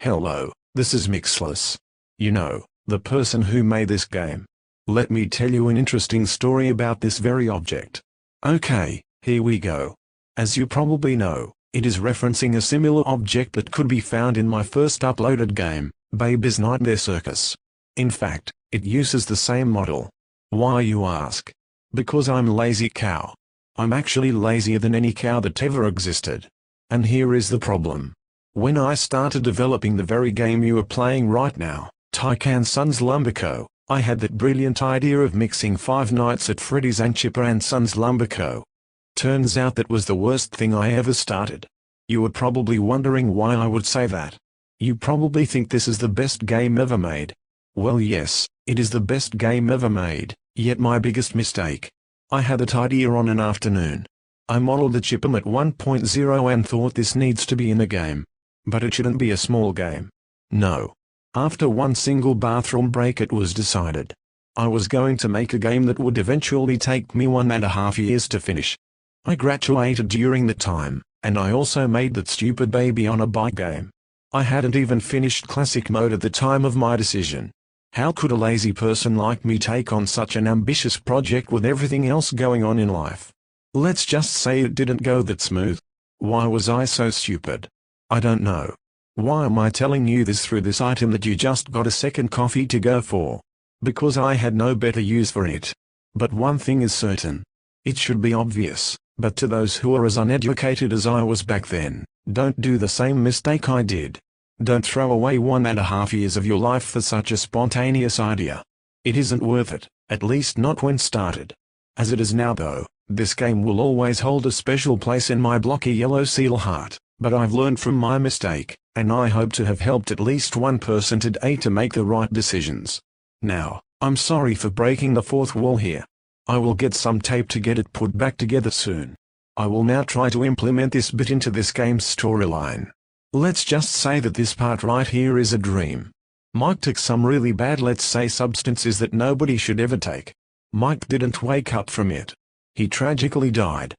Hello, this is Mixless. You know, the person who made this game. Let me tell you an interesting story about this very object. Okay, here we go. As you probably know, it is referencing a similar object that could be found in my first uploaded game, Baby's Nightmare Circus. In fact, it uses the same model. Why, you ask? Because I'm lazy cow. I'm actually lazier than any cow that ever existed. And here is the problem. When I started developing the very game you are playing right now, Tyke and Sons Lumberco, I had that brilliant idea of mixing Five Nights at Freddy's and Chipper and Sons Lumberco. Turns out that was the worst thing I ever started. You are probably wondering why I would say that. You probably think this is the best game ever made. Well, yes, it is the best game ever made, yet my biggest mistake. I had that idea on an afternoon. I modeled the Chipper at 1.0 and thought this needs to be in a game. But it shouldn't be a small game. No. After one single bathroom break it was decided. I was going to make a game that would eventually take me 1.5 years to finish. I graduated during the time, and I also made that stupid baby on a bike game. I hadn't even finished classic mode at the time of my decision. How could a lazy person like me take on such an ambitious project with everything else going on in life? Let's just say it didn't go that smooth. Why was I so stupid? I don't know. Why am I telling you this through this item that you just got a second coffee to go for? Because I had no better use for it. But one thing is certain. It should be obvious, but to those who are as uneducated as I was back then, don't do the same mistake I did. Don't throw away 1.5 years of your life for such a spontaneous idea. It isn't worth it, at least not when started. As it is now though, this game will always hold a special place in my blocky yellow seal heart. But I've learned from my mistake, and I hope to have helped at least one person today to make the right decisions. Now, I'm sorry for breaking the fourth wall here. I will get some tape to get it put back together soon. I will now try to implement this bit into this game's storyline. Let's just say that this part right here is a dream. Mike took some really bad, let's say, substances that nobody should ever take. Mike didn't wake up from it. He tragically died,